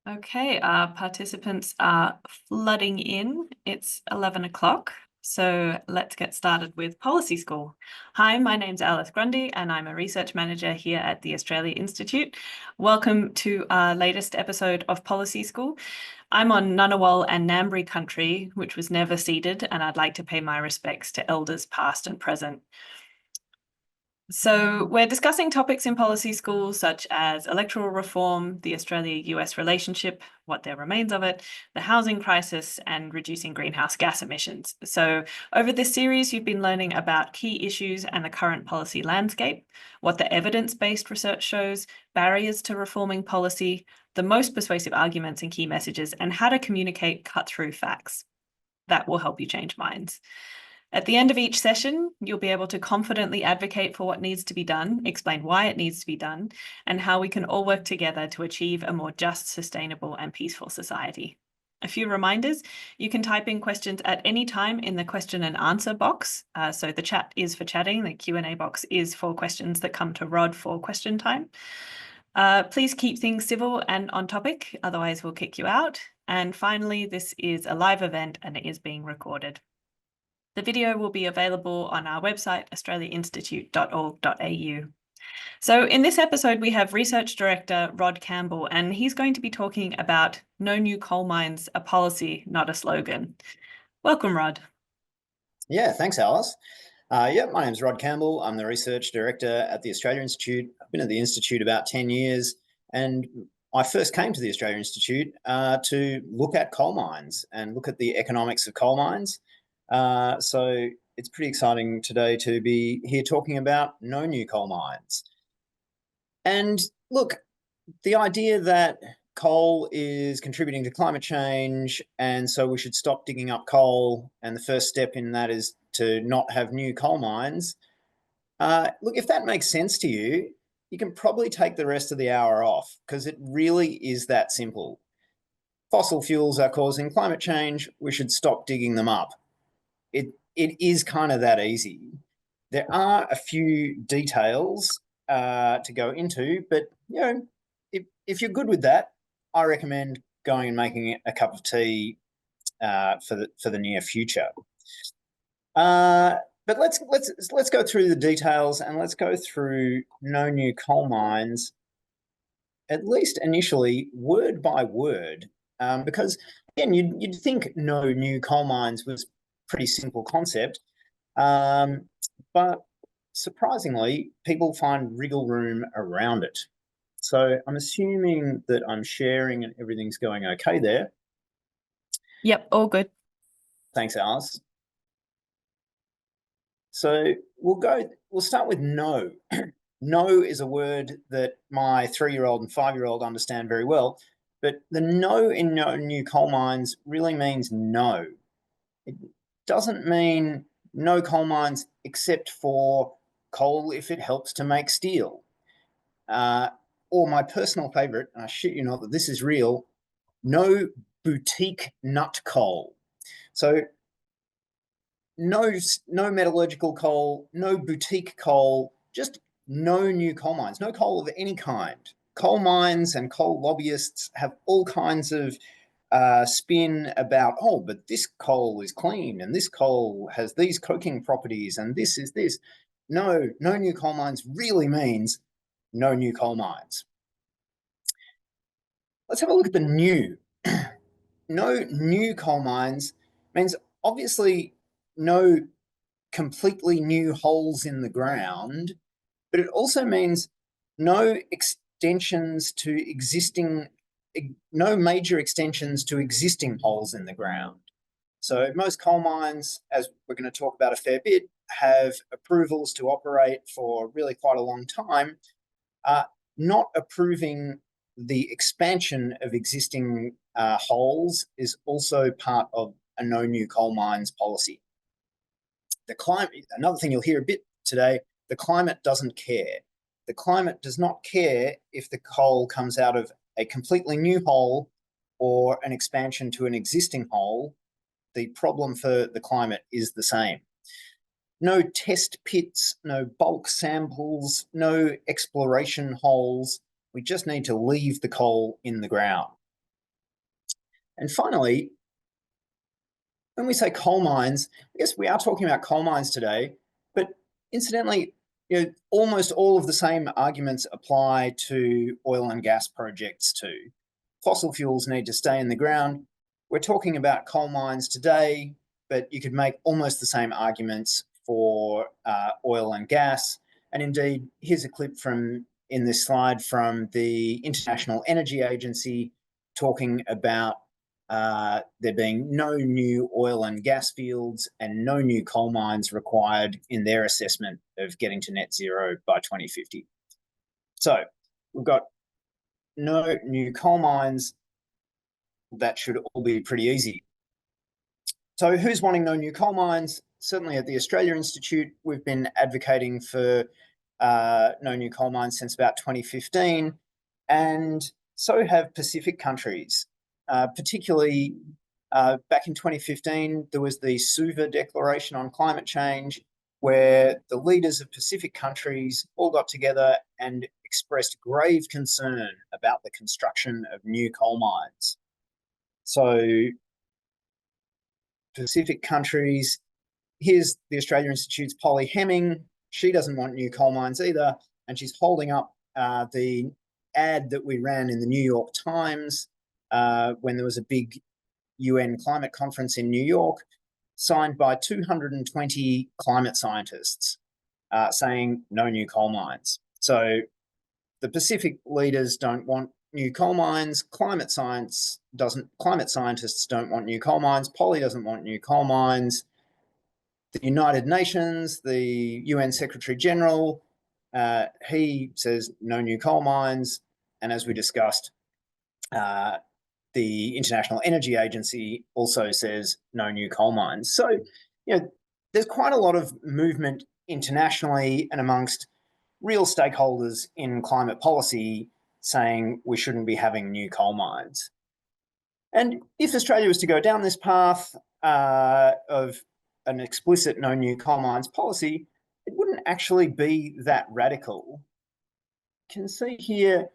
Okay, our participants are flooding in. It's 11 o'clock, so let's get started with Policy School. Hi, my name's Alice Grundy, and I'm a research manager here at the Australia Institute. Welcome to our latest episode of Policy School. I'm on Ngunnawal and Ngambri country, which was never ceded, and I'd like to pay my respects to elders past and present. So we're discussing topics in policy schools such as electoral reform, the Australia-US relationship, what there remains of it, the housing crisis, and reducing greenhouse gas emissions. So over this series, you've been learning about key issues and the current policy landscape, what the evidence-based research shows, barriers to reforming policy, the most persuasive arguments and key messages, and how to communicate cut-through facts. That will help you change minds. At the end of each session, you'll be able to confidently advocate for what needs to be done, explain why it needs to be done, and how we can all work together to achieve a more just, sustainable, and peaceful society. A few reminders, you can type in questions at any time in the question and answer box. So the chat is for chatting, the Q&A box is for questions that come to Rod for question time. Please keep things civil and on topic, otherwise we'll kick you out. And finally, this is a live event and it is being recorded. The video will be available on our website, australiainstitute.org.au. So in this episode, we have Research Director Rod Campbell, and he's going to be talking about No New Coal Mines, a policy, not a slogan. Welcome, Rod. Yeah, thanks, Alice. My name's Rod Campbell. I'm the Research Director at the Australia Institute. I've been at the Institute about 10 years, and I first came to the Australia Institute to look at coal mines and look at the economics of coal mines. So it's pretty exciting today to be here talking about no new coal mines. And look, the idea that coal is contributing to climate change and so we should stop digging up coal, and the first step in that is to not have new coal mines. Look, if that makes sense to you, you can probably take the rest of the hour off because it really is that simple. Fossil fuels are causing climate change. We should stop digging them up. It is kind of that easy. There are a few details to go into, but you know, if you're good with that, I recommend going and making a cup of tea for the near future. But let's go through the details and let's go through no new coal mines, at least initially, word by word, because again, you'd think no new coal mines was pretty simple concept, but surprisingly, people find wriggle room around it. So I'm assuming that I'm sharing and everything's going okay there. Yep, all good. Thanks, Alice. So we'll start with no. No is a word that my 3-year-old and 5-year-old understand very well, but the no in no new coal mines really means no. It doesn't mean no coal mines except for coal if it helps to make steel. Or my personal favorite, and I shit you not that this is real, no boutique nut coal. So no metallurgical coal, no boutique coal, just no new coal mines, no coal of any kind. Coal mines and coal lobbyists have all kinds of spin about, oh, but this coal is clean and this coal has these coking properties and this is this. No new coal mines really means no new coal mines. Let's have a look at the new. No new coal mines means obviously no completely new holes in the ground, but it also means no major extensions to existing holes in the ground. So most coal mines, as we're going to talk about a fair bit, have approvals to operate for really quite a long time. Not approving the expansion of existing holes is also part of a no new coal mines policy. The climate, another thing you'll hear a bit today, the climate doesn't care. The climate does not care if the coal comes out of a completely new hole or an expansion to an existing hole. The problem for the climate is the same. No test pits, no bulk samples, no exploration holes. We just need to leave the coal in the ground. And finally, when we say coal mines, I guess we are talking about coal mines today, but incidentally, almost all of the same arguments apply to oil and gas projects too. Fossil fuels need to stay in the ground. We're talking about coal mines today, but you could make almost the same arguments for oil and gas. And indeed, here's a clip in this slide from the International Energy Agency talking about there being no new oil and gas fields and no new coal mines required in their assessment of getting to net zero by 2050. So we've got no new coal mines. That should all be pretty easy. So who's wanting no new coal mines? Certainly at the Australia Institute, we've been advocating for no new coal mines since about 2015, and so have Pacific countries. Particularly back in 2015, there was the Suva Declaration on Climate Change, where the leaders of Pacific countries all got together and expressed grave concern about the construction of new coal mines. So Pacific countries, here's the Australia Institute's Polly Hemming. She doesn't want new coal mines either, and she's holding up the ad that we ran in the New York Times when there was a big UN climate conference in New York, signed by 220 climate scientists saying no new coal mines. So the Pacific leaders don't want new coal mines. Climate scientists don't want new coal mines. Polly doesn't want new coal mines. The United Nations, the UN Secretary General, he says no new coal mines. And as we discussed, the International Energy Agency also says no new coal mines. So, there's quite a lot of movement internationally and amongst real stakeholders in climate policy saying we shouldn't be having new coal mines. And if Australia was to go down this path of an explicit no new coal mines policy, it wouldn't actually be that radical. You can see here,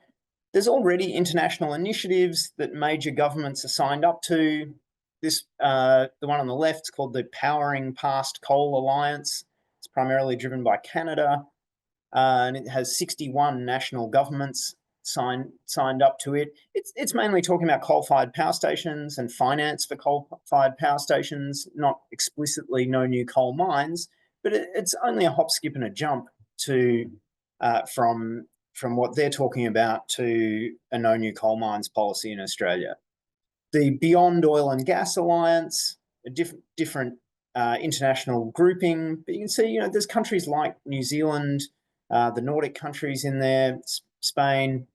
there's already international initiatives that major governments are signed up to. This, the one on the left is called the Powering Past Coal Alliance. It's primarily driven by Canada, and it has 61 national governments signed up to it. It's mainly talking about coal-fired power stations and finance for coal-fired power stations, not explicitly no new coal mines, but it's only a hop, skip, and a jump to from what they're talking about to a no new coal mines policy in Australia. The Beyond Oil and Gas Alliance, a different international grouping, but you can see, there's countries like New Zealand, the Nordic countries in there, Spain,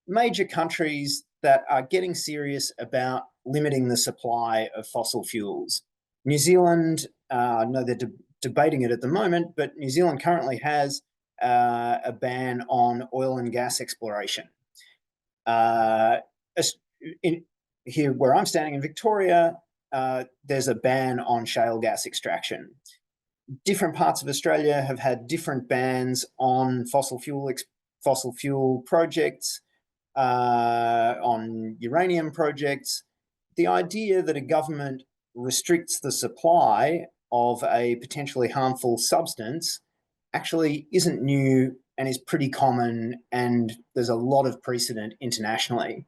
major countries that are getting serious about limiting the supply of fossil fuels. New Zealand, no, they're debating it at the moment, but New Zealand currently has a ban on oil and gas exploration. Here, where I'm standing in Victoria, there's a ban on shale gas extraction. Different parts of Australia have had different bans on fossil fuel projects, on uranium projects. The idea that a government restricts the supply of a potentially harmful substance actually isn't new and is pretty common, and there's a lot of precedent internationally.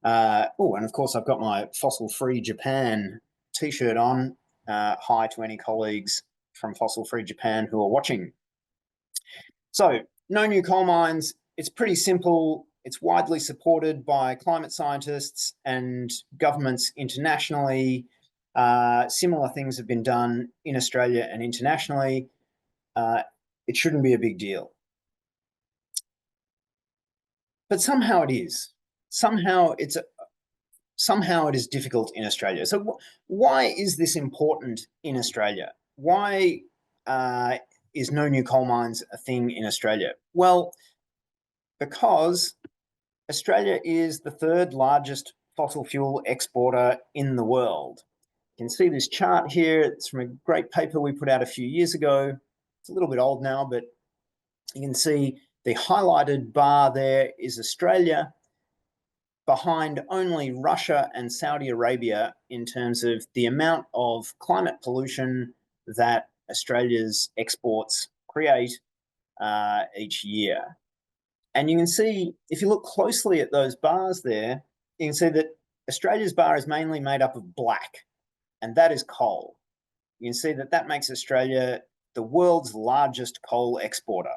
And of course, I've got my fossil-free Japan t-shirt on. Hi to any colleagues from fossil-free Japan who are watching. So, no new coal mines. It's pretty simple. It's widely supported by climate scientists and governments internationally. Similar things have been done in Australia and internationally. It shouldn't be a big deal. But somehow it is. Somehow it is difficult in Australia. So why is this important in Australia? Why is no new coal mines a thing in Australia? Well, because Australia is the third largest fossil fuel exporter in the world. You can see this chart here. It's from a great paper we put out a few years ago. It's a little bit old now, but you can see the highlighted bar there is Australia. behind only Russia and Saudi Arabia in terms of the amount of climate pollution that Australia's exports create each year. And you can see, if you look closely at those bars there, you can see that Australia's bar is mainly made up of black, and that is coal. You can see that that makes Australia the world's largest coal exporter.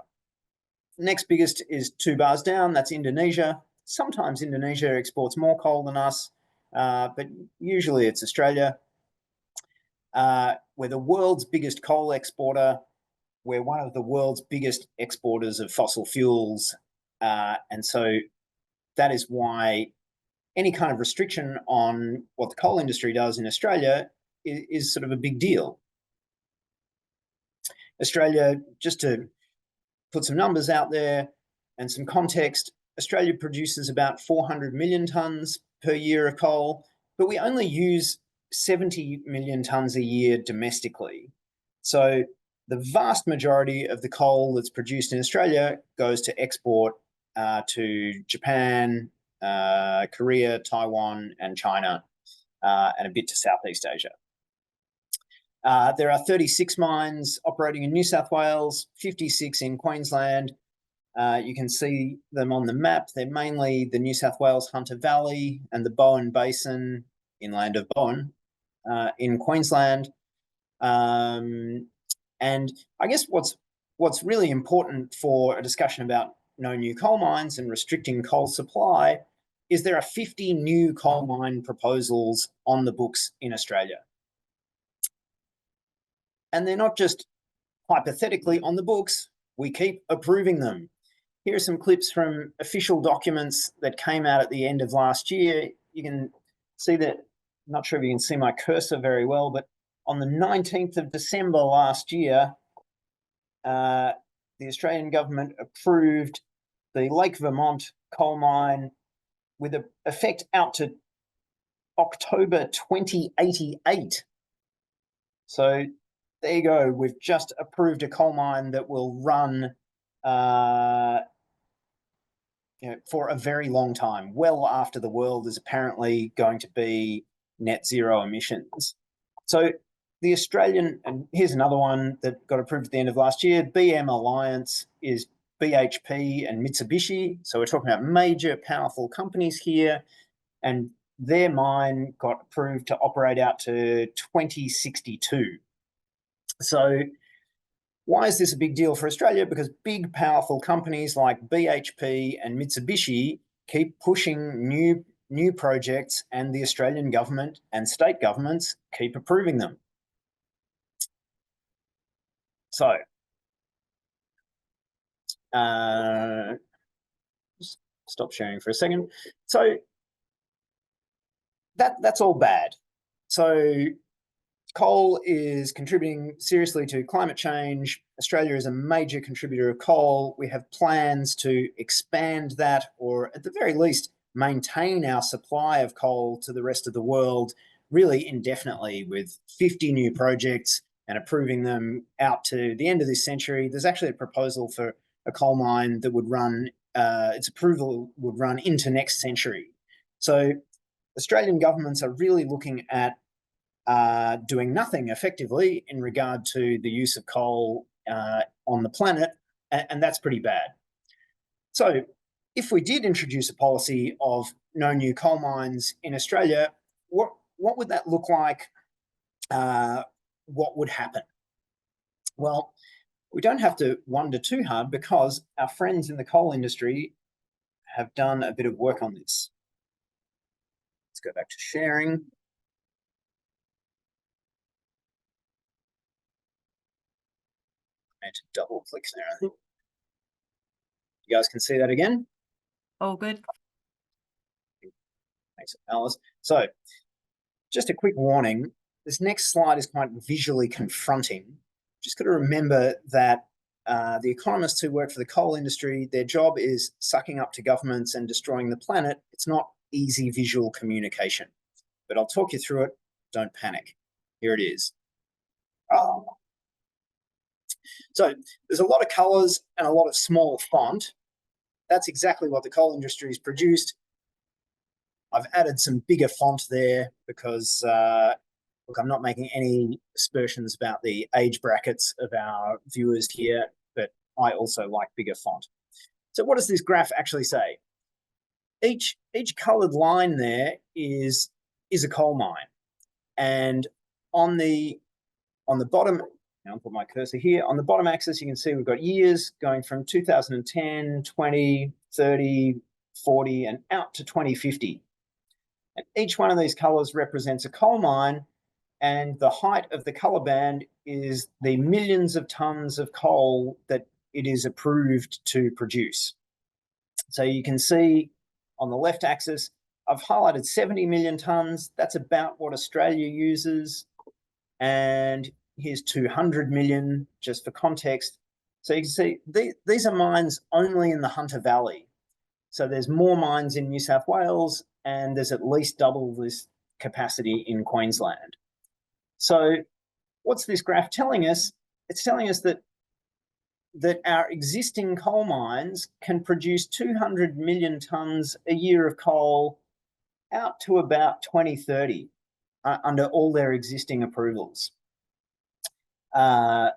Next biggest is 2 bars down, that's Indonesia. Sometimes Indonesia exports more coal than us, but usually it's Australia. We're the world's biggest coal exporter. We're one of the world's biggest exporters of fossil fuels. And so that is why any kind of restriction on what the coal industry does in Australia is sort of a big deal. Australia, just to put some numbers out there and some context, Australia produces about 400 million tonnes per year of coal, but we only use 70 million tonnes a year domestically. So the vast majority of the coal that's produced in Australia goes to export to Japan, Korea, Taiwan, and China, and a bit to Southeast Asia. There are 36 mines operating in New South Wales, 56 in Queensland. You can see them on the map. They're mainly the New South Wales Hunter Valley and the Bowen Basin, inland of Bowen, in Queensland. And I guess what's really important for a discussion about no new coal mines and restricting coal supply is there are 50 new coal mine proposals on the books in Australia. And they're not just hypothetically on the books, we keep approving them. Here are some clips from official documents that came out at the end of last year. You can see that, I'm not sure if you can see my cursor very well, but on the 19th of December last year, the Australian government approved the Lake Vermont coal mine with an effect out to October 2088. So there you go. We've just approved a coal mine that will run for a very long time, well after the world is apparently going to be net zero emissions. So the Australian, and here's another one that got approved at the end of last year, BM Alliance is BHP and Mitsubishi. So we're talking about major, powerful companies here, and their mine got approved to operate out to 2062. So why is this a big deal for Australia? Because big, powerful companies like BHP and Mitsubishi keep pushing new projects, and the Australian government and state governments keep approving them. So, just stop sharing for a second. So that's all bad. So coal is contributing seriously to climate change. Australia is a major contributor of coal. We have plans to expand that, or at the very least, maintain our supply of coal to the rest of the world really indefinitely, with 50 new projects and approving them out to the end of this century. There's actually a proposal for a coal mine that would run, its approval would run into next century. So Australian governments are really looking at doing nothing effectively in regard to the use of coal on the planet, and that's pretty bad. So if we did introduce a policy of no new coal mines in Australia, what would that look like? What would happen? Well, we don't have to wonder too hard, because our friends in the coal industry have done a bit of work on this. Let's go back to sharing. I need to double click there, I think. You guys can see that again? Oh, good. Thanks, Alice. So just a quick warning, this next slide is quite visually confronting. Just got to remember that the economists who work for the coal industry, their job is sucking up to governments and destroying the planet. It's not easy visual communication, but I'll talk you through it. Don't panic. Here it is. So there's a lot of colors and a lot of small font. That's exactly what the coal industry has produced. I've added some bigger font there because, look, I'm not making any aspersions about the age brackets of our viewers here, but I also like bigger font. So what does this graph actually say? Each coloured line there is a coal mine, and on the bottom, I'll put my cursor here, on the bottom axis you can see we've got years going from 2010, 20, 30, 40 and out to 2050. And each one of these colours represents a coal mine, and the height of the colour band is the millions of tonnes of coal that it is approved to produce. So you can see on the left axis, I've highlighted 70 million tonnes. That's about what Australia uses. And here's 200 million, just for context. So you can see these are mines only in the Hunter Valley. So there's more mines in New South Wales, and there's at least double this capacity in Queensland. So what's this graph telling us? It's telling us that our existing coal mines can produce 200 million tonnes a year of coal out to about 2030 under all their existing approvals. And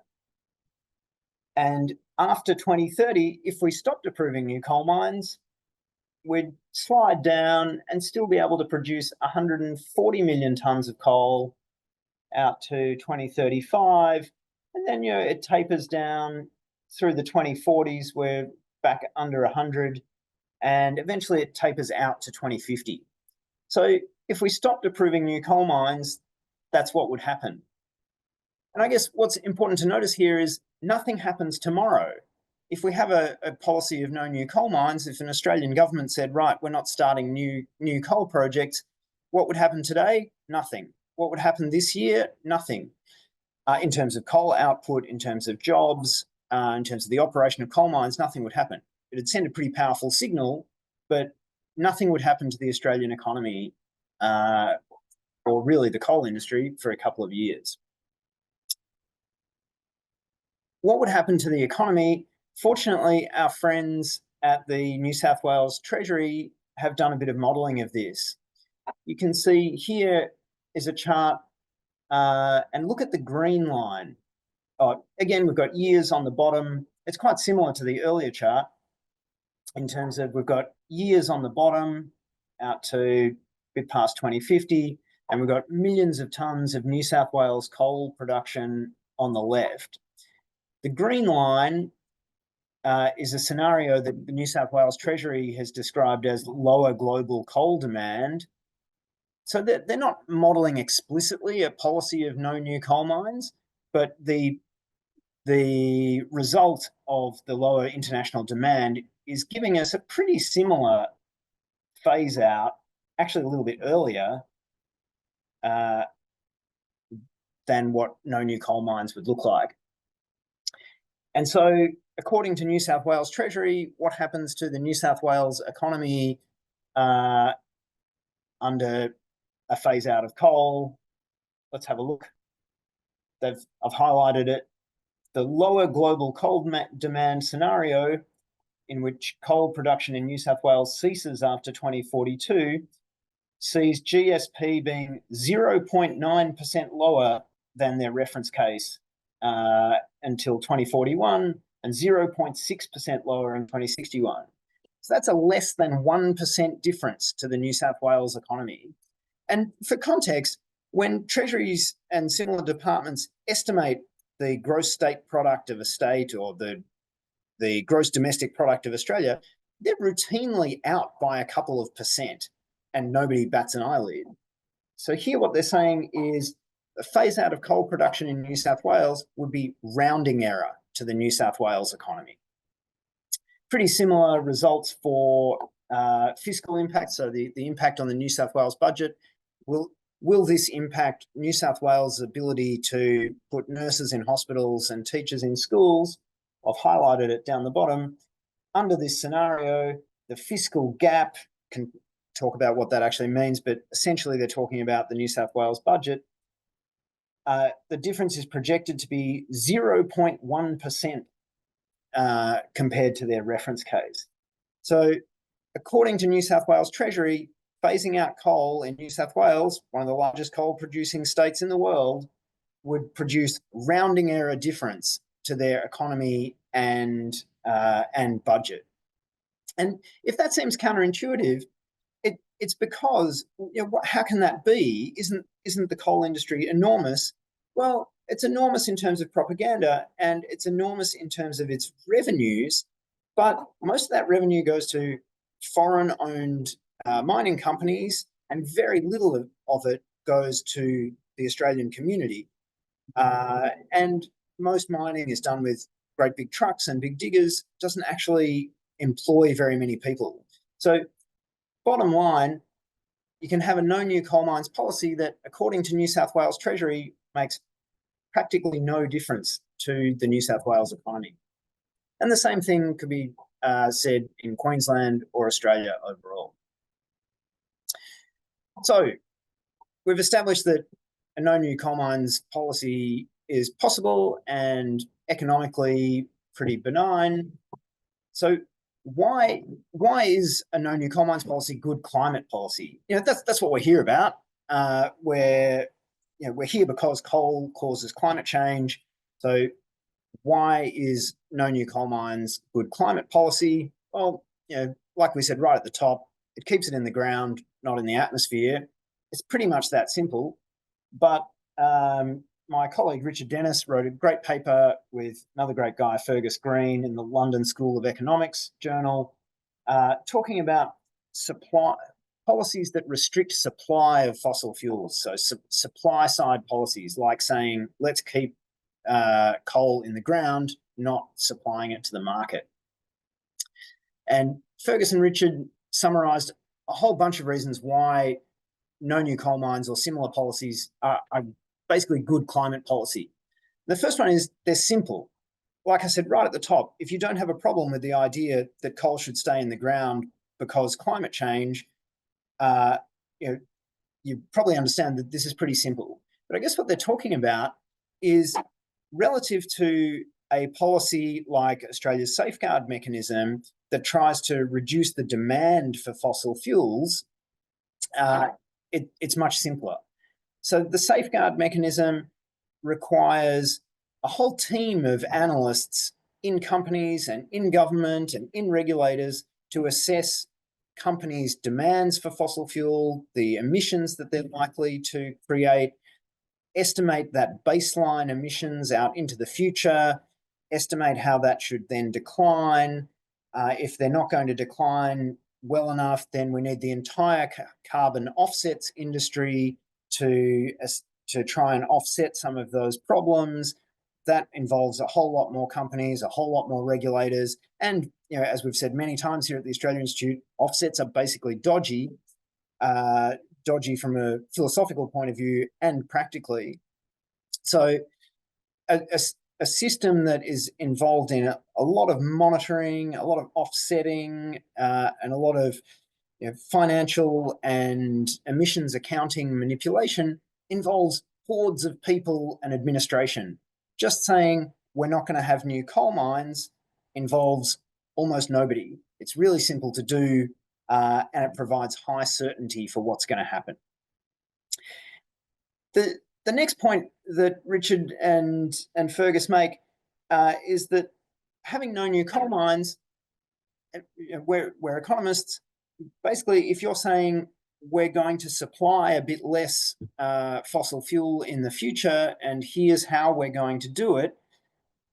after 2030, if we stopped approving new coal mines, we'd slide down and still be able to produce 140 million tonnes of coal out to 2035. And then, it tapers down through the 2040s, we're back under 100, and eventually it tapers out to 2050. So if we stopped approving new coal mines, that's what would happen. And I guess what's important to notice here is nothing happens tomorrow. If we have a policy of no new coal mines, if an Australian government said, right, we're not starting new coal projects, what would happen today? Nothing. What would happen this year? Nothing. In terms of coal output, in terms of jobs, in terms of the operation of coal mines, nothing would happen. It would send a pretty powerful signal, but nothing would happen to the Australian economy or really the coal industry for a couple of years. What would happen to the economy? Fortunately, our friends at the New South Wales Treasury have done a bit of modelling of this. You can see here is a chart, and look at the green line. Again, we've got years on the bottom. It's quite similar to the earlier chart in terms of we've got years on the bottom out to a bit past 2050, and we've got millions of tonnes of New South Wales coal production on the left. The green line is a scenario that the New South Wales Treasury has described as lower global coal demand. So they're not modelling explicitly a policy of no new coal mines, but the result of the lower international demand is giving us a pretty similar phase out, actually a little bit earlier than what no new coal mines would look like. And so, according to New South Wales Treasury, what happens to the New South Wales economy under a phase out of coal? Let's have a look. I've highlighted it. The lower global coal demand scenario, in which coal production in New South Wales ceases after 2042, sees GSP being 0.9% lower than their reference case until 2041 and 0.6% lower in 2061. So that's a less than 1% difference to the New South Wales economy. And for context, when treasuries and similar departments estimate the gross state product of a state or the gross domestic product of Australia, they're routinely out by a couple of percent and nobody bats an eyelid. So here what they're saying is a phase out of coal production in New South Wales would be rounding error to the New South Wales economy. Pretty similar results for fiscal impact. So the impact on the New South Wales budget. Will this impact New South Wales' ability to put nurses in hospitals and teachers in schools? I've highlighted it down the bottom. Under this scenario, the fiscal gap, can talk about what that actually means, but essentially they're talking about the New South Wales budget. The difference is projected to be 0.1% compared to their reference case. So according to New South Wales Treasury, phasing out coal in New South Wales, one of the largest coal producing states in the world, would produce rounding error difference to their economy and budget. And if that seems counterintuitive, it's because, how can that be? Isn't the coal industry enormous? Well, it's enormous in terms of propaganda, and it's enormous in terms of its revenues, but most of that revenue goes to foreign-owned mining companies, and very little of it goes to the Australian community. And most mining is done with great big trucks and big diggers, doesn't actually employ very many people. So bottom line, you can have a no new coal mines policy that, according to New South Wales Treasury, makes practically no difference to the New South Wales economy. And the same thing could be said in Queensland or Australia overall. So we've established that a no new coal mines policy is possible and economically pretty benign. So why is a no new coal mines policy good climate policy? That's what we're here about. We're here because coal causes climate change. So why is no new coal mines good climate policy? Well, like we said right at the top, it keeps it in the ground, not in the atmosphere. It's pretty much that simple. But my colleague Richard Dennis wrote a great paper with another great guy, Fergus Green, in the London School of Economics journal, talking about policies that restrict supply of fossil fuels. So supply side policies, like saying, let's keep coal in the ground, not supplying it to the market. And Fergus and Richard summarised a whole bunch of reasons why no new coal mines or similar policies are basically good climate policy. The first one is they're simple. Like I said right at the top, if you don't have a problem with the idea that coal should stay in the ground because climate change, you probably understand that this is pretty simple. But I guess what they're talking about is, relative to a policy like Australia's safeguard mechanism that tries to reduce the demand for fossil fuels, it's much simpler. So the safeguard mechanism requires a whole team of analysts in companies and in government and in regulators to assess companies' demands for fossil fuel, the emissions that they're likely to create, estimate that baseline emissions out into the future, estimate how that should then decline. If they're not going to decline well enough, then we need the entire carbon offsets industry to try and offset some of those problems. That involves a whole lot more companies, a whole lot more regulators. And, as we've said many times here at the Australian Institute, offsets are basically dodgy from a philosophical point of view and practically. So a system that is involved in a lot of monitoring, a lot of offsetting, and a lot of financial and emissions accounting manipulation involves hordes of people and administration. Just saying we're not going to have new coal mines involves almost nobody. It's really simple to do, and it provides high certainty for what's going to happen. The next point that Richard and Fergus make is that having no new coal mines, we're economists. Basically, if you're saying we're going to supply a bit less fossil fuel in the future, and here's how we're going to do it,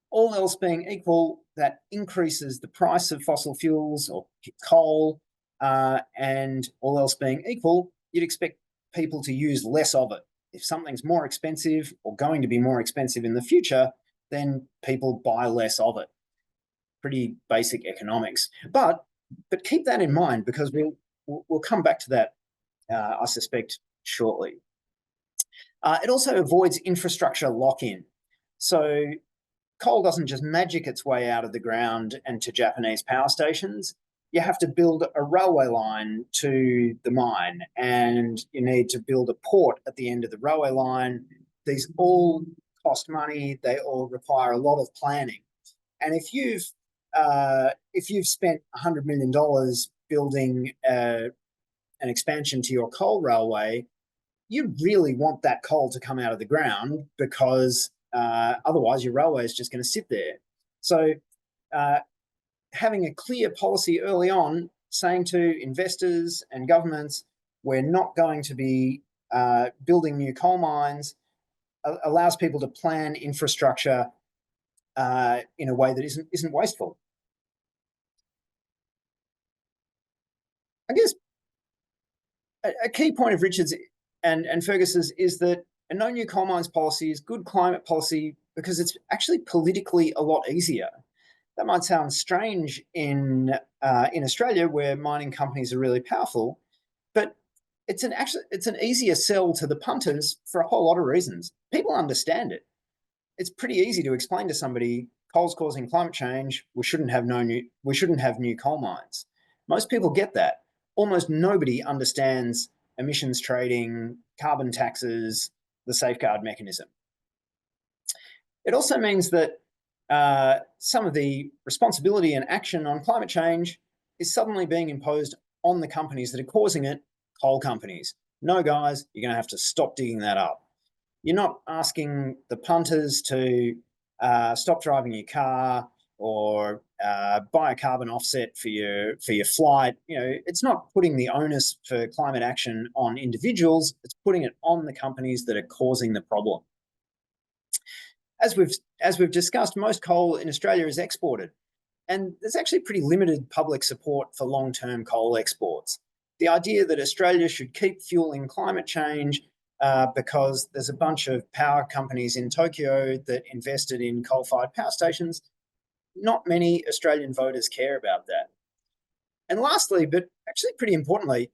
all else being equal, that increases the price of fossil fuels or coal, and all else being equal, you'd expect people to use less of it. If something's more expensive or going to be more expensive in the future, then people buy less of it. Pretty basic economics. But keep that in mind, because we'll come back to that, I suspect, shortly. It also avoids infrastructure lock-in. So coal doesn't just magic its way out of the ground and to Japanese power stations. You have to build a railway line to the mine, and you need to build a port at the end of the railway line. These all cost money. They all require a lot of planning. And if you've spent $100 million building a an expansion to your coal railway, you really want that coal to come out of the ground, because otherwise your railway is just going to sit there. So having a clear policy early on saying to investors and governments, we're not going to be building new coal mines, allows people to plan infrastructure in a way that isn't wasteful. I guess a key point of Richard's and Fergus's is that a no new coal mines policy is good climate policy because it's actually politically a lot easier. That might sound strange in Australia, where mining companies are really powerful, but it's an easier sell to the punters for a whole lot of reasons. People understand it. It's pretty easy to explain to somebody coal's causing climate change. We shouldn't have new coal mines. Most people get that. Almost nobody understands emissions trading, carbon taxes, the safeguard mechanism. It also means that some of the responsibility and action on climate change is suddenly being imposed on the companies that are causing it, coal companies. No, guys, you're going to have to stop digging that up. You're not asking the punters to stop driving your car or buy a carbon offset for your flight. It's not putting the onus for climate action on individuals. It's putting it on the companies that are causing the problem. As we've discussed, most coal in Australia is exported, and there's actually pretty limited public support for long-term coal exports. The idea that Australia should keep fueling climate change because there's a bunch of power companies in Tokyo that invested in coal-fired power stations, not many Australian voters care about that. And lastly, but actually pretty importantly,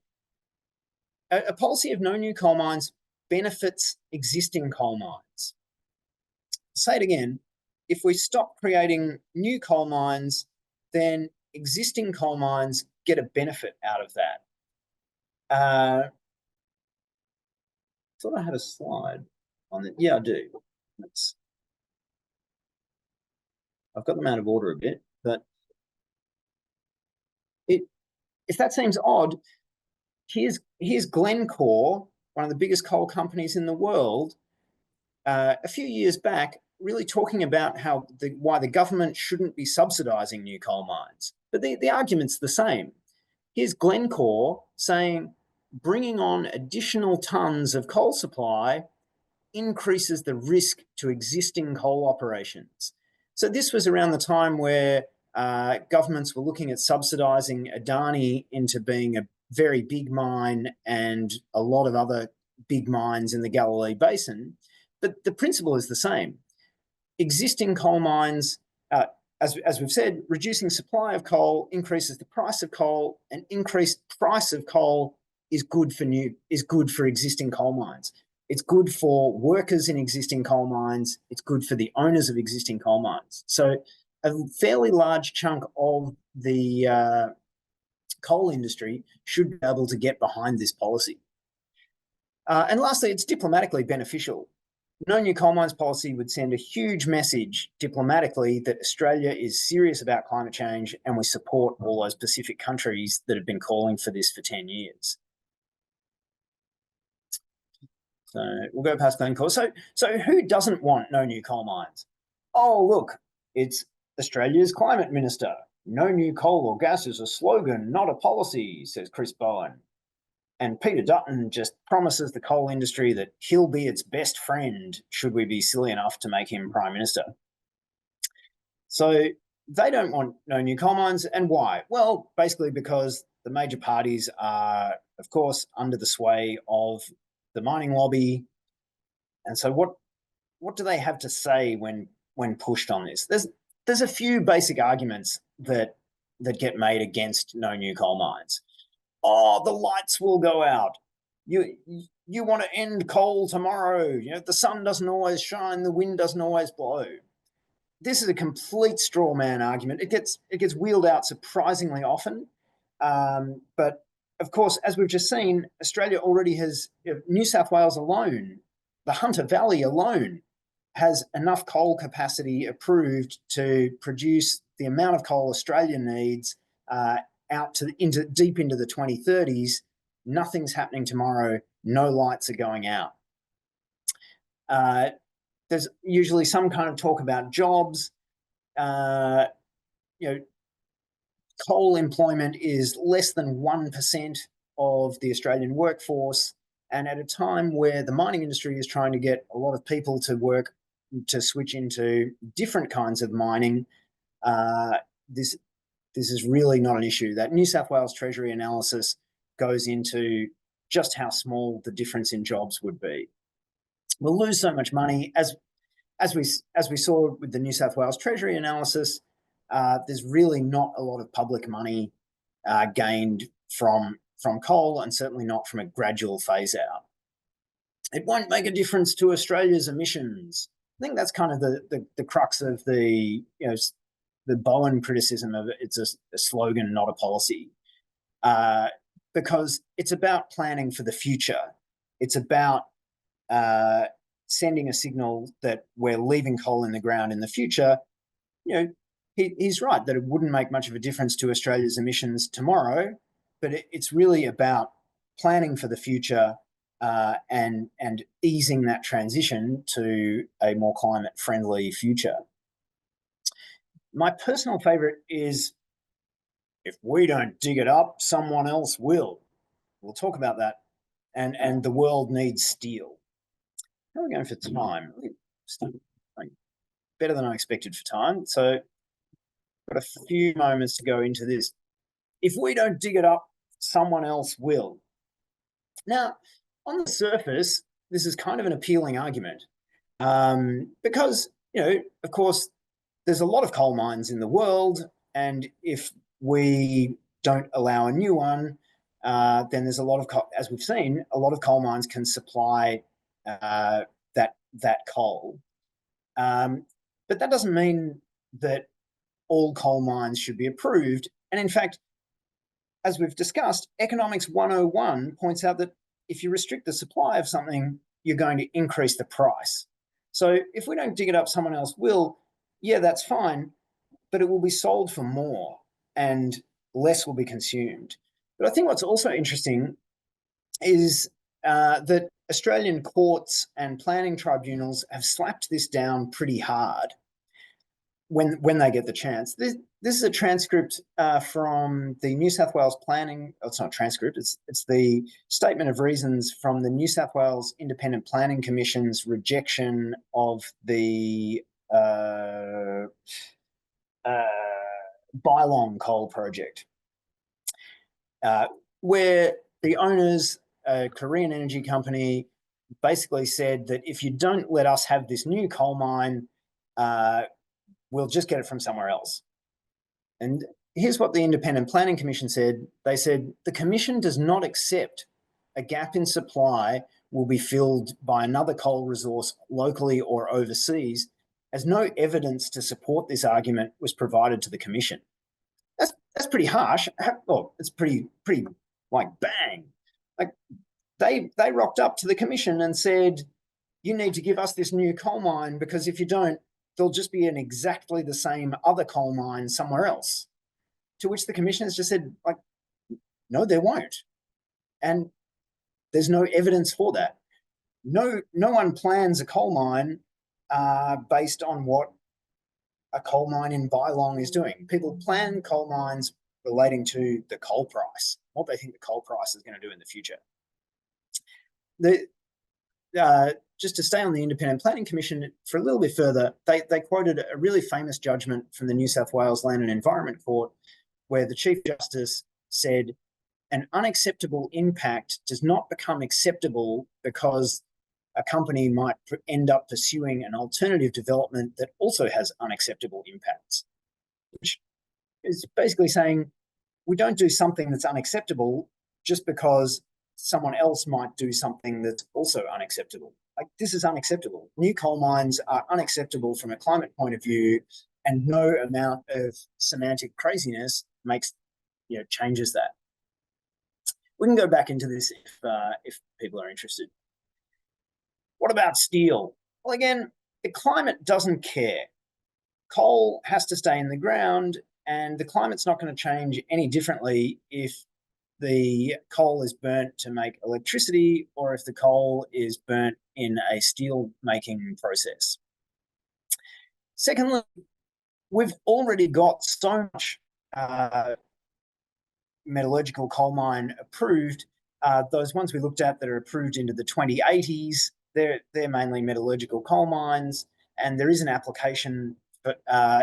a policy of no new coal mines benefits existing coal mines. Say it again, if we stop creating new coal mines, then existing coal mines get a benefit out of that. I thought I had a slide on it. Yeah, I do. I've got them out of order a bit, but if that seems odd, here's Glencore, one of the biggest coal companies in the world, a few years back, really talking about why the government shouldn't be subsidising new coal mines. But the argument's the same. Here's Glencore saying bringing on additional tonnes of coal supply increases the risk to existing coal operations. So this was around the time where governments were looking at subsidising Adani into being a very big mine and a lot of other big mines in the Galilee Basin. But the principle is the same. Existing coal mines, as we've said, reducing supply of coal increases the price of coal, and increased price of coal is good for existing coal mines. It's good for workers in existing coal mines. It's good for the owners of existing coal mines. So a fairly large chunk of the coal industry should be able to get behind this policy. And lastly, it's diplomatically beneficial. No new coal mines policy would send a huge message diplomatically that Australia is serious about climate change, and we support all those Pacific countries that have been calling for this for 10 years. So we'll go past Glencore. So who doesn't want no new coal mines? Oh, look, it's Australia's climate minister. No new coal or gas is a slogan, not a policy, says Chris Bowen. And Peter Dutton just promises the coal industry that he'll be its best friend should we be silly enough to make him Prime Minister. So they don't want no new coal mines. And why? Well, basically because the major parties are, of course, under the sway of the mining lobby. And so what do they have to say when pushed on this? There's a few basic arguments that get made against no new coal mines. Oh, the lights will go out. You want to end coal tomorrow. The sun doesn't always shine, the wind doesn't always blow. This is a complete straw man argument. It gets wheeled out surprisingly often. But of course, as we've just seen, Australia already has, New South Wales alone, the Hunter Valley alone, has enough coal capacity approved to produce the amount of coal Australia needs out deep into the 2030s nothing's happening tomorrow, no lights are going out. There's usually some kind of talk about jobs. Coal employment is less than 1% of the Australian workforce. And at a time where the mining industry is trying to get a lot of people to switch into different kinds of mining, this is really not an issue. That New South Wales Treasury analysis goes into just how small the difference in jobs would be. We'll lose so much money, as we saw with the New South Wales Treasury analysis. There's really not a lot of public money gained from coal, and certainly not from a gradual phase out. It won't make a difference to Australia's emissions. I think that's kind of the crux of the Bowen criticism of it. It's a slogan, not a policy, because it's about planning for the future. It's about sending a signal that we're leaving coal in the ground in the future. He's right that it wouldn't make much of a difference to Australia's emissions tomorrow, but it's really about planning for the future and easing that transition to a more climate-friendly future. My personal favourite is, if we don't dig it up, someone else will. We'll talk about that. And the world needs steel. How are we going for time? Better than I expected for time. So got a few moments to go into this. If we don't dig it up, someone else will. Now, on the surface, this is kind of an appealing argument because, of course, there's a lot of coal mines in the world, and if we don't allow a new one, then there's a lot of, as we've seen, a lot of coal mines can supply that coal. But that doesn't mean that all coal mines should be approved. And in fact, as we've discussed, Economics 101 points out that if you restrict the supply of something, you're going to increase the price. So if we don't dig it up, someone else will. Yeah, that's fine, but it will be sold for more and less will be consumed. But I think what's also interesting is that Australian courts and planning tribunals have slapped this down pretty hard when they get the chance. This is a transcript from the New South Wales planning. Oh, it's not a transcript. It's the statement of reasons from the New South Wales Independent Planning Commission's rejection of the Bylong coal project, where the owners, a Korean energy company, basically said that if you don't let us have this new coal mine, we'll just get it from somewhere else. And here's what the Independent Planning Commission said. They said, the Commission does not accept a gap in supply will be filled by another coal resource locally or overseas, as no evidence to support this argument was provided to the Commission. That's pretty harsh. Well, it's pretty like bang. Like they rocked up to the Commission and said, you need to give us this new coal mine, because if you don't, there'll just be an exactly the same other coal mine somewhere else. To which the Commission has just said, like, no, there won't. And there's no evidence for that. No one plans a coal mine based on what a coal mine in Bylong is doing. People plan coal mines relating to the coal price, what they think the coal price is going to do in the future. Just to stay on the Independent Planning Commission for a little bit further, they quoted a really famous judgment from the New South Wales Land and Environment Court, where the Chief Justice said, an unacceptable impact does not become acceptable because a company might end up pursuing an alternative development that also has unacceptable impacts, which is basically saying we don't do something that's unacceptable just because someone else might do something that's also unacceptable. Like, this is unacceptable. New coal mines are unacceptable from a climate point of view, and no amount of semantic craziness changes that. We can go back into this if people are interested. What about steel? Well, again, the climate doesn't care. Coal has to stay in the ground, and the climate's not going to change any differently if the coal is burnt to make electricity or if the coal is burnt in a steel making process. Secondly, we've already got so much metallurgical coal mine approved. Those ones we looked at that are approved into the 2080s, they're mainly metallurgical coal mines, and there is an application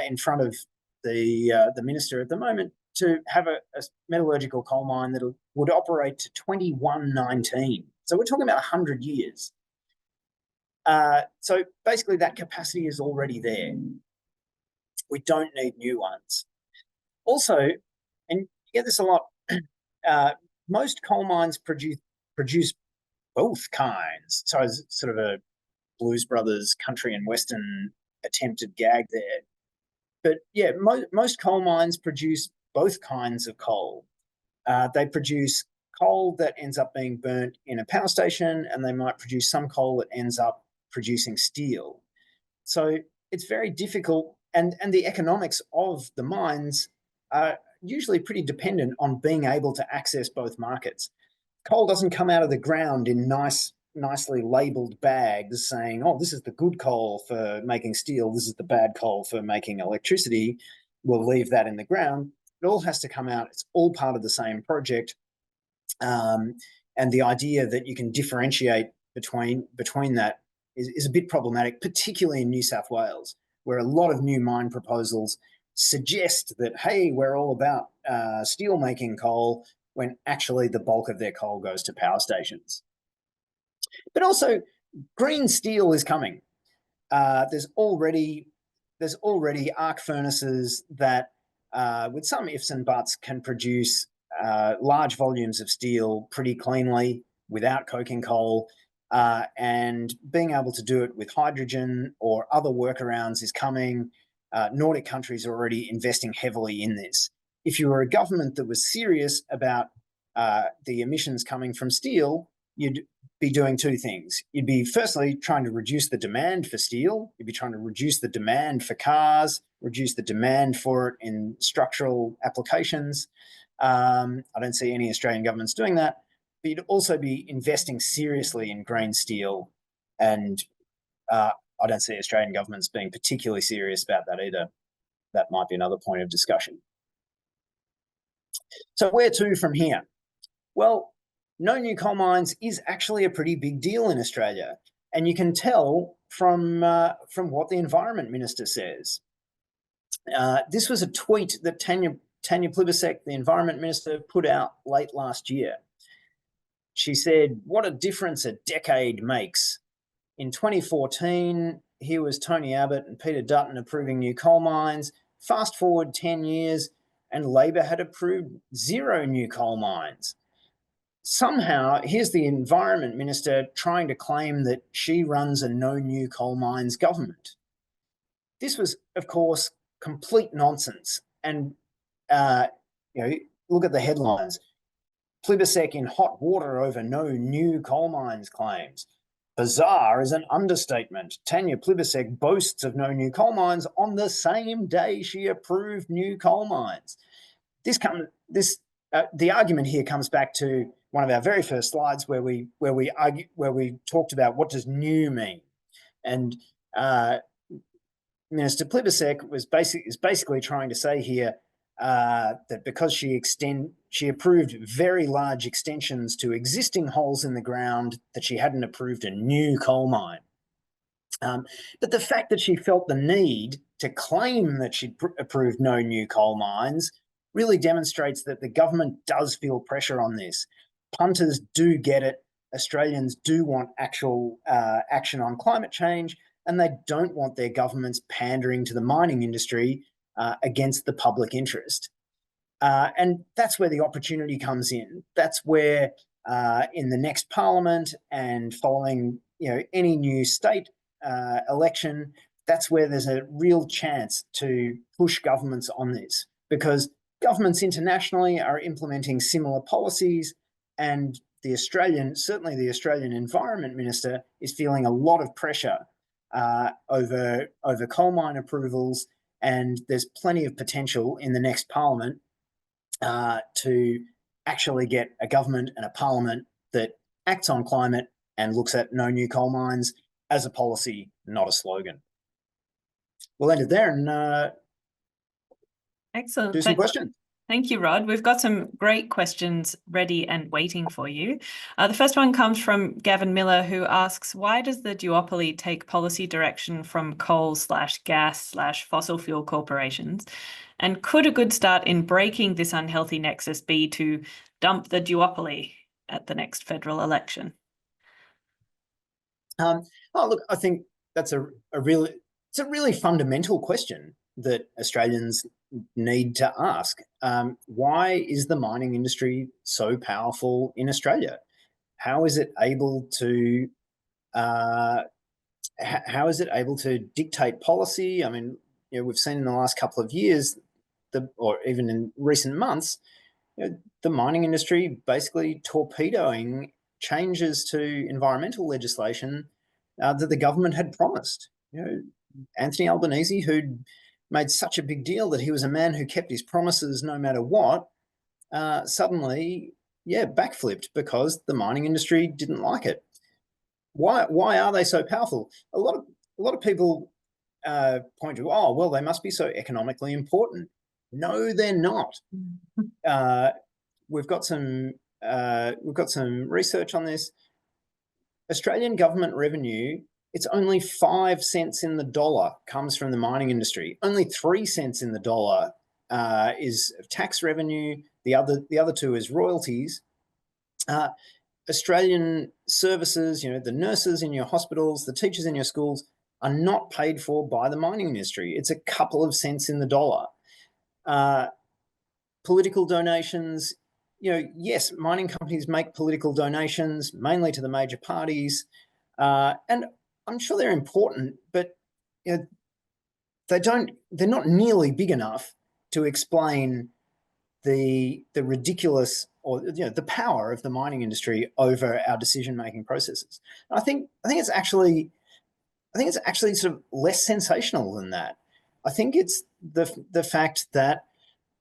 in front of the minister at the moment to have a metallurgical coal mine that would operate to 2119. So we're talking about 100 years. So basically that capacity is already there. We don't need new ones. Also, and you get this a lot, most coal mines produce both kinds. So it's sort of a Blues Brothers country and western attempted gag there. But yeah, most coal mines produce both kinds of coal. They produce coal that ends up being burnt in a power station, and they might produce some coal that ends up producing steel. So it's very difficult, and the economics of the mines are usually pretty dependent on being able to access both markets. Coal doesn't come out of the ground in nicely labeled bags saying, oh, this is the good coal for making steel, this is the bad coal for making electricity. We'll leave that in the ground. It all has to come out. It's all part of the same project. And the idea that you can differentiate between that is a bit problematic, particularly in New South Wales, where a lot of new mine proposals suggest that, hey, we're all about steel making coal, when actually the bulk of their coal goes to power stations. But also, green steel is coming. There's already arc furnaces that, with some ifs and buts, can produce large volumes of steel pretty cleanly without coking coal. And being able to do it with hydrogen or other workarounds is coming. Nordic countries are already investing heavily in this. If you were a government that was serious about the emissions coming from steel, you'd be doing two things. You'd be firstly trying to reduce the demand for steel. You'd be trying to reduce the demand for cars, reduce the demand for it in structural applications. I don't see any Australian governments doing that. But you'd also be investing seriously in green steel, and I don't see Australian governments being particularly serious about that either. That might be another point of discussion. So where to from here? Well, no new coal mines is actually a pretty big deal in Australia, and you can tell from what the Environment Minister says. This was a tweet that Tanya Plibersek, the Environment Minister, put out late last year. She said, "What a difference a decade makes. In 2014, here was Tony Abbott and Peter Dutton approving new coal mines. Fast forward 10 years, and Labor had approved 0 new coal mines. Somehow, here's the Environment Minister trying to claim that she runs a no new coal mines government." This was, of course, complete nonsense. And look at the headlines. Plibersek in hot water over no new coal mines claims. Bizarre is an understatement. Tanya Plibersek boasts of no new coal mines on the same day she approved new coal mines. The argument here comes back to one of our very first slides where we talked about what does new mean, and Minister Plibersek is basically trying to say here that because she approved very large extensions to existing holes in the ground, that she hadn't approved a new coal mine. But the fact that she felt the need to claim that she'd approved no new coal mines really demonstrates that the government does feel pressure on this. Punters do get it. Australians do want actual action on climate change, and they don't want their governments pandering to the mining industry against the public interest. And that's where the opportunity comes in. That's where in the next parliament and following any new state election, that's where there's a real chance to push governments on this, because governments internationally are implementing similar policies, and certainly the Australian Environment Minister is feeling a lot of pressure over coal mine approvals, and there's plenty of potential in the next parliament to actually get a government and a parliament that acts on climate and looks at no new coal mines as a policy, not a slogan. We'll end it there and Excellent. do some questions. Thank you, Rod. We've got some great questions ready and waiting for you. The first one comes from Gavin Miller, who asks, why does the duopoly take policy direction from coal/gas/fossil fuel corporations? And could a good start in breaking this unhealthy nexus be to dump the duopoly at the next federal election? Look, I think that's a really fundamental question that Australians need to ask. Why is the mining industry so powerful in Australia? How is it able to dictate policy? I mean, we've seen in the last couple of years, or even in recent months, the mining industry basically torpedoing changes to environmental legislation that the government had promised. Anthony Albanese, who'd made such a big deal that he was a man who kept his promises no matter what, suddenly, backflipped because the mining industry didn't like it. Why are they so powerful? A lot of people point to, oh, well, they must be so economically important. No, they're not. We've got some research on this. Australian government revenue, it's only 5 cents in the dollar comes from the mining industry. Only 3 cents in the dollar is tax revenue. The other two is royalties. Australian services, the nurses in your hospitals, the teachers in your schools are not paid for by the mining industry. It's a couple of cents in the dollar. Political donations, yes, mining companies make political donations mainly to the major parties, and I'm sure they're important, but they're not nearly big enough to explain the ridiculous or the power of the mining industry over our decision-making processes. And I think it's actually sort of less sensational than that. I think it's the fact that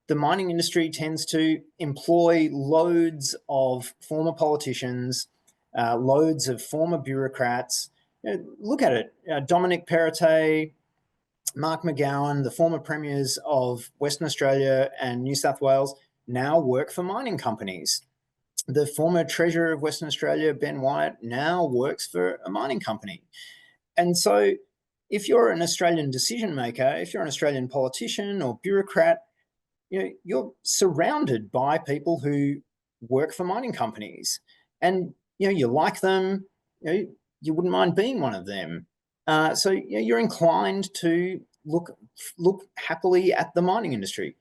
the mining industry tends to employ loads of former politicians, loads of former bureaucrats. Look at it, Dominic Perrottet, Mark McGowan, the former premiers of Western Australia and New South Wales, now work for mining companies. The former Treasurer of Western Australia, Ben Wyatt, now works for a mining company. And so if you're an Australian decision maker, if you're an Australian politician or bureaucrat, you're surrounded by people who work for mining companies, and you like them. You wouldn't mind being one of them. So you're inclined to look happily at the mining industry.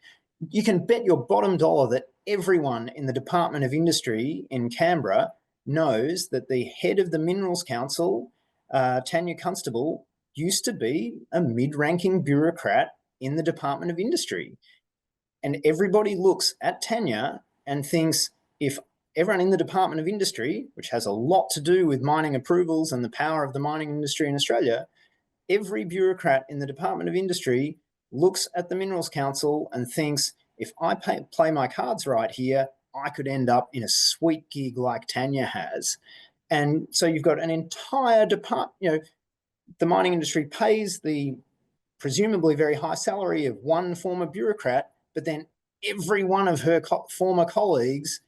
You can bet your bottom dollar that everyone in the Department of Industry in Canberra knows that the head of the Minerals Council, Tanya Constable, used to be a mid-ranking bureaucrat in the Department of Industry. And everybody looks at Tanya and thinks, if everyone in the Department of Industry, which has a lot to do with mining approvals and the power of the mining industry in Australia, every bureaucrat in the Department of Industry looks at the Minerals Council and thinks, if I play my cards right here, I could end up in a sweet gig like Tanya has. And so you've got an entire department, the mining industry pays the presumably very high salary of one former bureaucrat, but then every one of her former colleagues,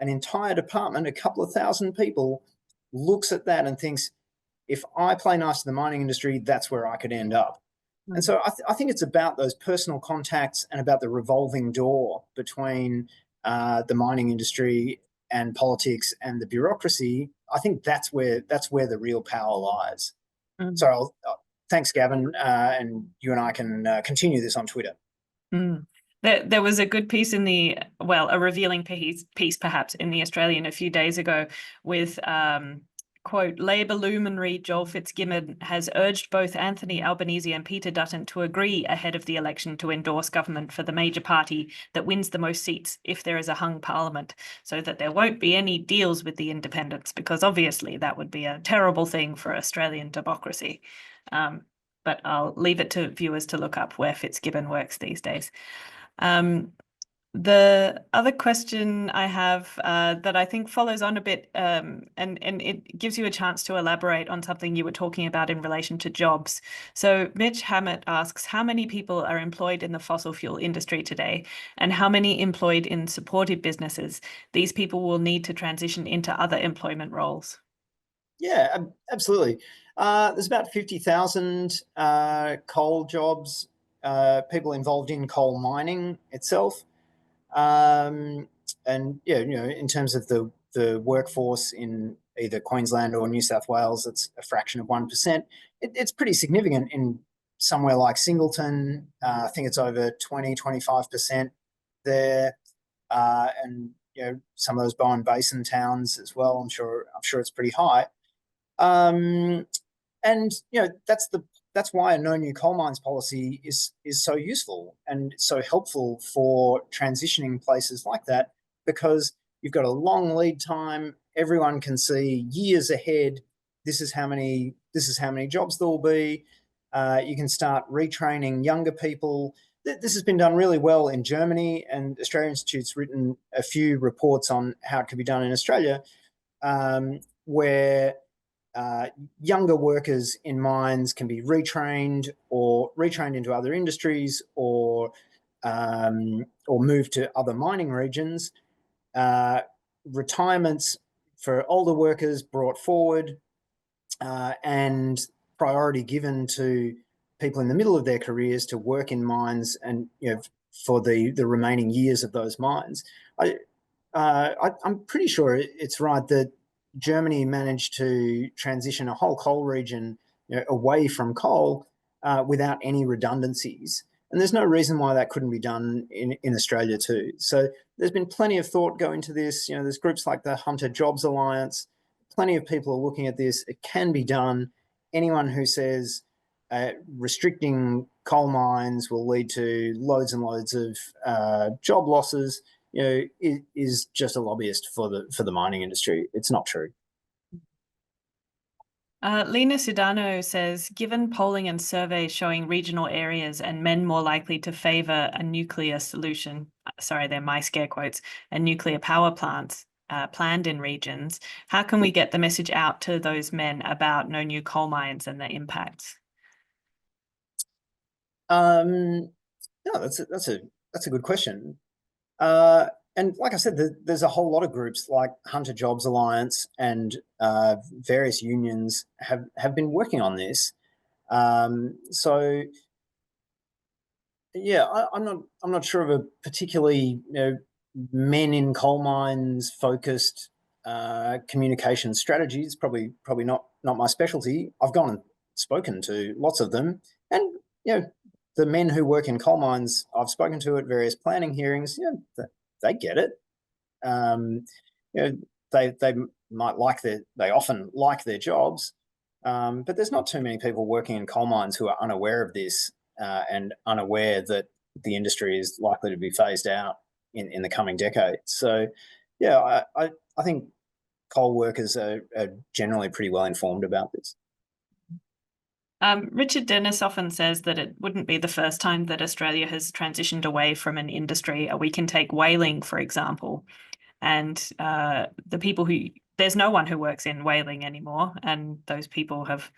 an entire department, a couple of thousand people, looks at that and thinks, if I play nice to the mining industry, that's where I could end up. Mm-hmm. And so I think it's about those personal contacts and about the revolving door between the mining industry and politics and the bureaucracy. I think that's where the real power lies. Mm-hmm. So thanks, Gavin, and you and I can continue this on Twitter. Mm. There was a good piece a revealing piece perhaps in The Australian a few days ago with, quote, Labor luminary Joel Fitzgibbon has urged both Anthony Albanese and Peter Dutton to agree ahead of the election to endorse government for the major party that wins the most seats if there is a hung parliament, so that there won't be any deals with the independents, because obviously that would be a terrible thing for Australian democracy. But I'll leave it to viewers to look up where Fitzgibbon works these days. The other question I have that I think follows on a bit, and it gives you a chance to elaborate on something you were talking about in relation to jobs. So Mitch Hammett asks, how many people are employed in the fossil fuel industry today, and how many employed in supportive businesses? These people will need to transition into other employment roles. Yeah, absolutely. There's about 50,000 coal jobs, people involved in coal mining itself. And yeah, in terms of the workforce in either Queensland or New South Wales, it's a fraction of 1%. It's pretty significant in somewhere like Singleton. I think it's over 20-25% there. And some of those Bowen Basin towns as well. I'm sure it's pretty high. Um, and that's why a no new coal mines policy is so useful and so helpful for transitioning places like that, because you've got a long lead time. Everyone can see years ahead. This is how many jobs there will be. You can start retraining younger people. This has been done really well in Germany, and Australia Institute's written a few reports on how it could be done in Australia, where uh, younger workers in mines can be retrained into other industries, or move to other mining regions. Retirements for older workers brought forward, and priority given to people in the middle of their careers to work in mines, and for the remaining years of those mines. I'm pretty sure it's right that Germany managed to transition a whole coal region away from coal without any redundancies. And there's no reason why that couldn't be done in Australia too. So there's been plenty of thought go into this. There's groups like the Hunter Jobs Alliance. Plenty of people are looking at this. It can be done. Anyone who says restricting coal mines will lead to loads and loads of job losses, is just a lobbyist for the mining industry. It's not true. Lena Sidano says, given polling and surveys showing regional areas and men more likely to favour a nuclear solution, sorry, they're my scare quotes, and nuclear power plants planned in regions, how can we get the message out to those men about no new coal mines and their impacts? No, that's a good question. Uh, and like I said, there's a whole lot of groups like Hunter Jobs Alliance and various unions have been working on this. So yeah, I'm not sure of a particularly men in coal mines focused communication strategy. It's probably not my specialty. I've gone and spoken to lots of them, and the men who work in coal mines I've spoken to at various planning hearings, they get it. Um, you know, they they often like their jobs, but there's not too many people working in coal mines who are unaware of this, and unaware that the industry is likely to be phased out in the coming decade. So, yeah, I think coal workers are generally pretty well informed about this. Richard Dennis often says that it wouldn't be the first time that Australia has transitioned away from an industry. We can take whaling, for example, and the people who there's no one who works in whaling anymore, and those people have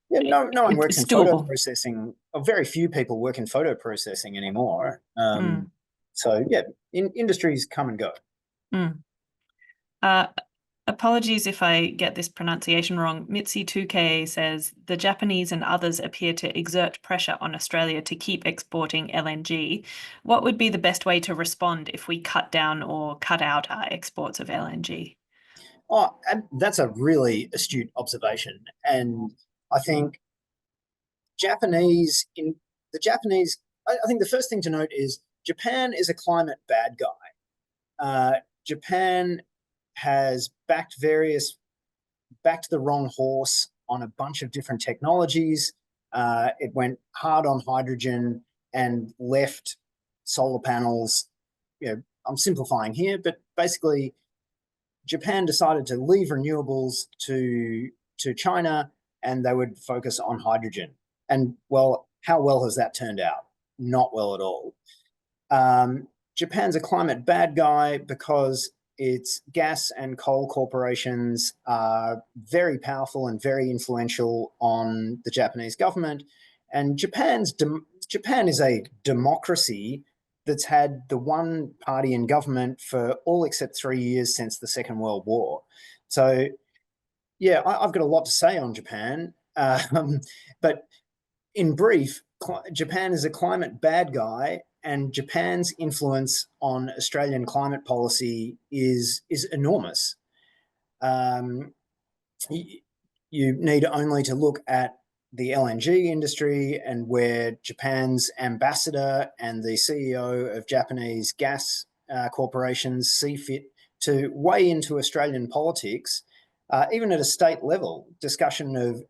Yeah, no one works it's in photo doable. processing, or very few people work in photo processing anymore. Mm, So yeah, industries come and go. mm. Uh, Apologies if I get this pronunciation wrong. Mitzi2K says the Japanese and others appear to exert pressure on Australia to keep exporting LNG. What would be the best way to respond if we cut down or cut out our exports of LNG? Oh, and that's a really astute observation, and I think Japanese in the Japanese. I think the first thing to note is Japan is a climate bad guy. Japan has backed the wrong horse on a bunch of different technologies. It went hard on hydrogen and left solar panels. I'm simplifying here, but basically, Japan decided to leave renewables to China, and they would focus on hydrogen. And well, how well has that turned out? Not well at all. Um, Japan's a climate bad guy because its gas and coal corporations are very powerful and very influential on the Japanese government. And Japan is a democracy that's had the one party in government for all except 3 years since the Second World War. So, yeah, I've got a lot to say on Japan. But in brief, Japan is a climate bad guy, and Japan's influence on Australian climate policy is enormous. Um, you, you need only to look at the LNG industry and where Japan's ambassador and the CEO of Japanese gas corporations see fit to weigh into Australian politics, even at a state level. Discussion of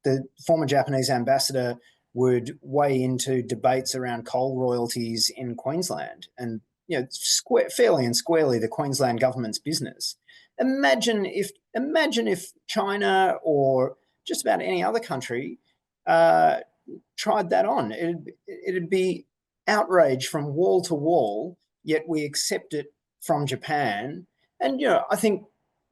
the former Japanese ambassador would weigh into debates around coal royalties in Queensland, and fairly and squarely the Queensland government's business. Imagine if China or just about any other country tried that on. It'd be outrage from wall to wall, yet we accept it from Japan. And I think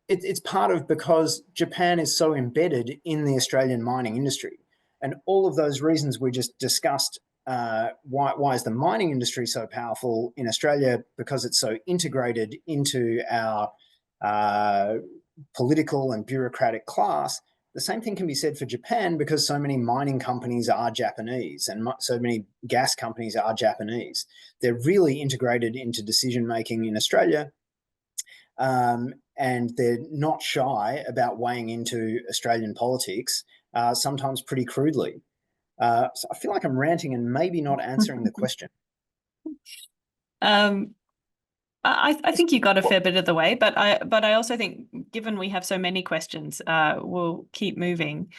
it's part of because Japan is so embedded in the Australian mining industry, and all of those reasons we just discussed. Why is the mining industry so powerful in Australia? Because it's so integrated into our political and bureaucratic class. The same thing can be said for Japan because so many mining companies are Japanese and so many gas companies are Japanese. They're really integrated into decision making in Australia, and they're not shy about weighing into Australian politics, sometimes pretty crudely. So I feel like I'm ranting and maybe not answering the question. I think you got a fair bit of the way, but I also think, given we have so many questions, we'll keep moving.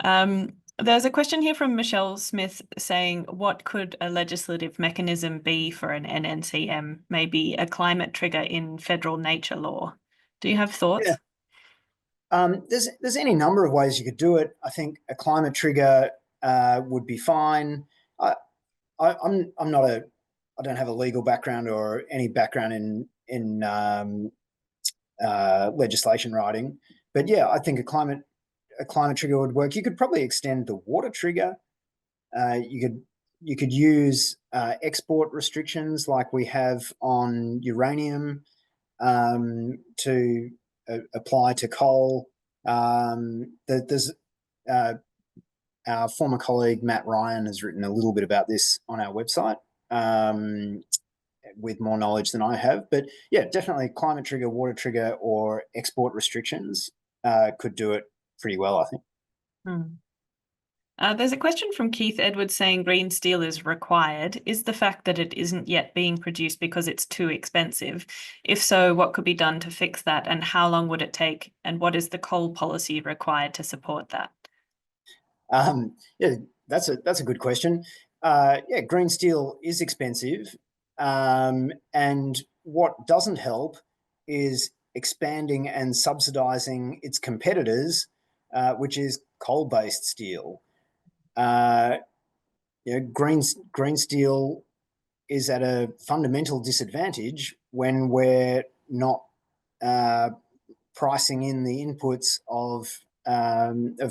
There's a question here from Michelle Smith saying, what could a legislative mechanism be for an NNCM? Maybe a climate trigger in federal nature law. Do you have thoughts? Yeah. There's any number of ways you could do it. I think a climate trigger would be fine. I don't have a legal background or any background in legislation writing, but yeah, I think a climate trigger would work. You could probably extend the water trigger. You could use export restrictions like we have on uranium to apply to coal. There's our former colleague Matt Ryan has written a little bit about this on our website with more knowledge than I have. But yeah, definitely climate trigger, water trigger, or export restrictions could do it pretty well, I think. There's a question from Keith Edwards saying green steel is required. Is the fact that it isn't yet being produced because it's too expensive? If so, what could be done to fix that, and how long would it take? And what is the coal policy required to support that? Yeah, that's a good question. Yeah, green steel is expensive, and what doesn't help is expanding and subsidizing its competitors, which is coal-based steel. Green steel is at a fundamental disadvantage when we're not pricing in the inputs of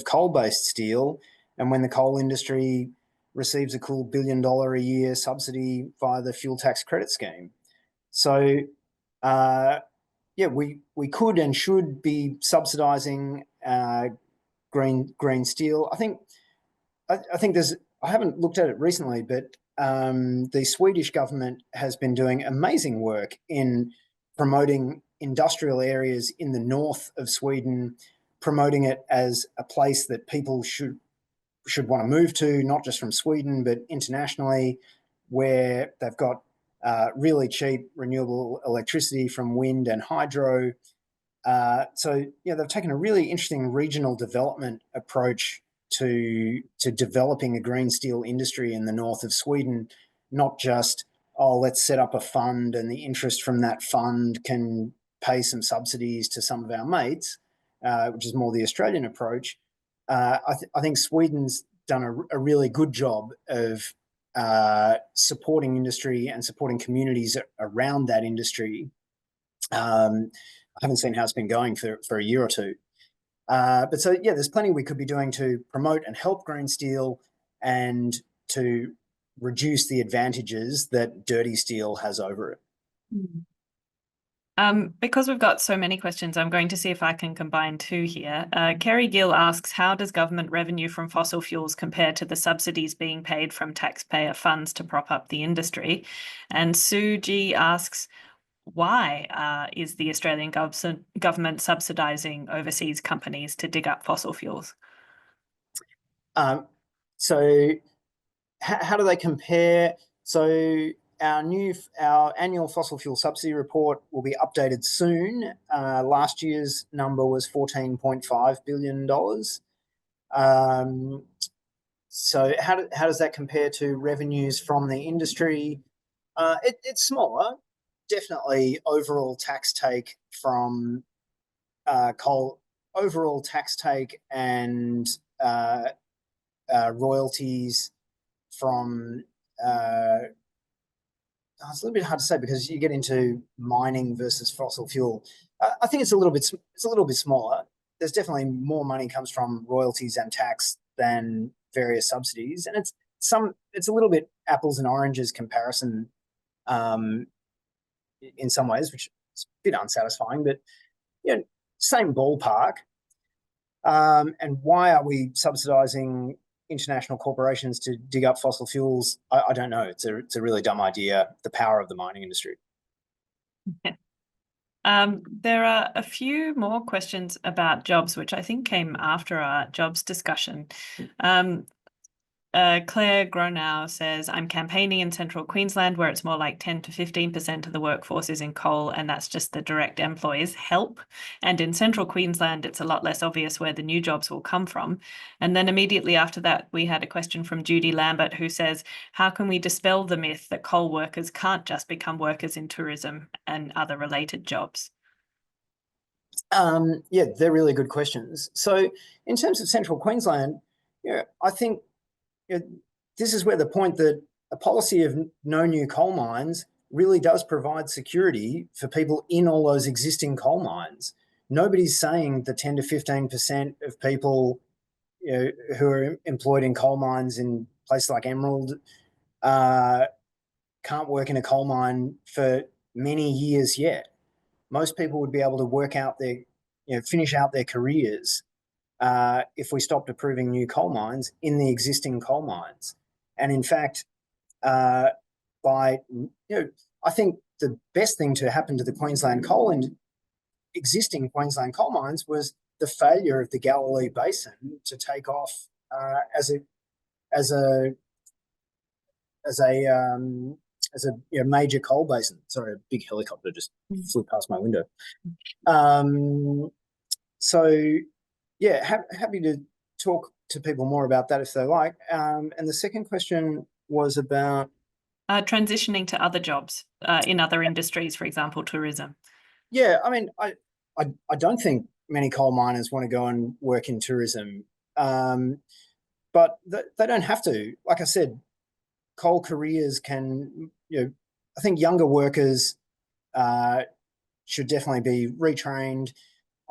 coal-based steel, and when the coal industry receives a cool $1 billion a year subsidy via the fuel tax credit scheme. So, yeah, we could and should be subsidizing green steel. I think there's. I haven't looked at it recently, but the Swedish government has been doing amazing work in promoting industrial areas in the north of Sweden, promoting it as a place that people should want to move to, not just from Sweden, but internationally, where they've got really cheap renewable electricity from wind and hydro. So, yeah, they've taken a really interesting regional development approach to developing a green steel industry in the north of Sweden, not just, oh, let's set up a fund and the interest from that fund can pay some subsidies to some of our mates, which is more the Australian approach. I think Sweden's done a really good job of supporting industry and supporting communities around that industry. I haven't seen how it's been going for a year or two. But so, yeah, there's plenty we could be doing to promote and help green steel and to reduce the advantages that dirty steel has over it. Because we've got so many questions, I'm going to see if I can combine two here. Kerry Gill asks, how does government revenue from fossil fuels compare to the subsidies being paid from taxpayer funds to prop up the industry? And Sue G asks, why is the Australian government subsidising overseas companies to dig up fossil fuels? So how do they compare? So our annual fossil fuel subsidy report will be updated soon. Last year's number was $14.5 billion. So how does that compare to revenues from the industry? It's smaller. Definitely overall tax take from coal, overall tax take and royalties from it's a little bit hard to say because you get into mining versus fossil fuel. I think it's a little bit smaller. There's definitely more money comes from royalties and tax than various subsidies, and it's a little bit apples and oranges comparison in some ways, which is a bit unsatisfying, but same ballpark. And why are we subsidizing international corporations to dig up fossil fuels? I don't know. It's a really dumb idea. The power of the mining industry. There are a few more questions about jobs, which I think came after our jobs discussion. Claire Gronow says, I'm campaigning in central Queensland where it's more like 10 to 15% of the workforce is in coal, and that's just the direct employees. Help. And in central Queensland, it's a lot less obvious where the new jobs will come from. And then immediately after that, we had a question from Judy Lambert who says, how can we dispel the myth that coal workers can't just become workers in tourism and other related jobs? Yeah, they're really good questions. So in terms of central Queensland, I think this is where the point that a policy of no new coal mines really does provide security for people in all those existing coal mines. Nobody's saying the 10 to 15% of people who are employed in coal mines in places like Emerald can't work in a coal mine for many years yet. Most people would be able to work out finish out their careers if we stopped approving new coal mines in the existing coal mines. And in fact, I think the best thing to happen to the Queensland coal and existing Queensland coal mines was the failure of the Galilee Basin to take off as a major coal basin. Sorry, a big helicopter just flew past my window. So yeah, happy to talk to people more about that if they like. And the second question was about transitioning to other jobs in other industries, for example, tourism. Yeah, I mean, I don't think many coal miners want to go and work in tourism, but they don't have to. Like I said, coal careers can, I think younger workers should definitely be retrained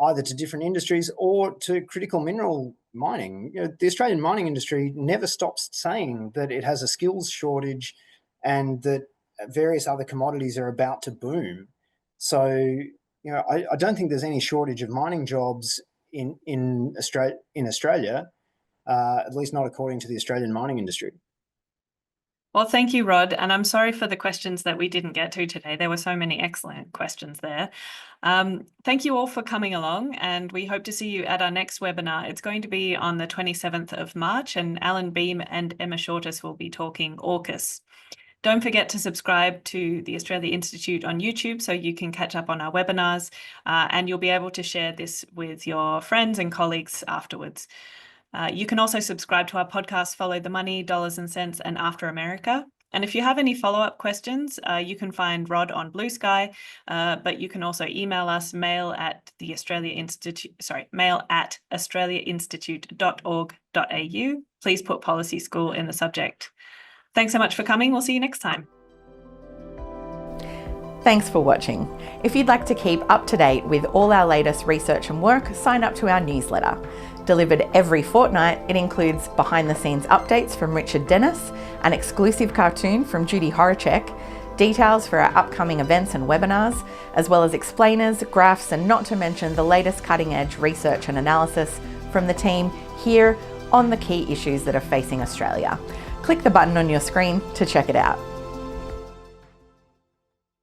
either to different industries or to critical mineral mining. The Australian mining industry never stops saying that it has a skills shortage and that various other commodities are about to boom. So, I don't think there's any shortage of mining jobs in Australia, at least not according to the Australian mining industry. Well, thank you, Rod. And I'm sorry for the questions that we didn't get to today. There were so many excellent questions there. Thank you all for coming along, and we hope to see you at our next webinar. It's going to be on the 27th of March, and Alan Beam and Emma Shortis will be talking AUKUS. Don't forget to subscribe to the Australia Institute on YouTube so you can catch up on our webinars, and you'll be able to share this with your friends and colleagues afterwards. You can also subscribe to our podcast, Follow the Money, Dollars and Cents, and After America. And if you have any follow-up questions, you can find Rod on Blue Sky, but you can also email us, mail at australiainstitute.org.au. Please put Policy School in the subject. Thanks so much for coming. We'll see you next time. Thanks for watching. If you'd like to keep up to date with all our latest research and work, sign up to our newsletter. Delivered every fortnight, it includes behind-the-scenes updates from Richard Dennis, an exclusive cartoon from Judy Horacek, details for our upcoming events and webinars, as well as explainers, graphs, and not to mention the latest cutting-edge research and analysis from the team here on the key issues that are facing Australia. Click the button on your screen to check it out.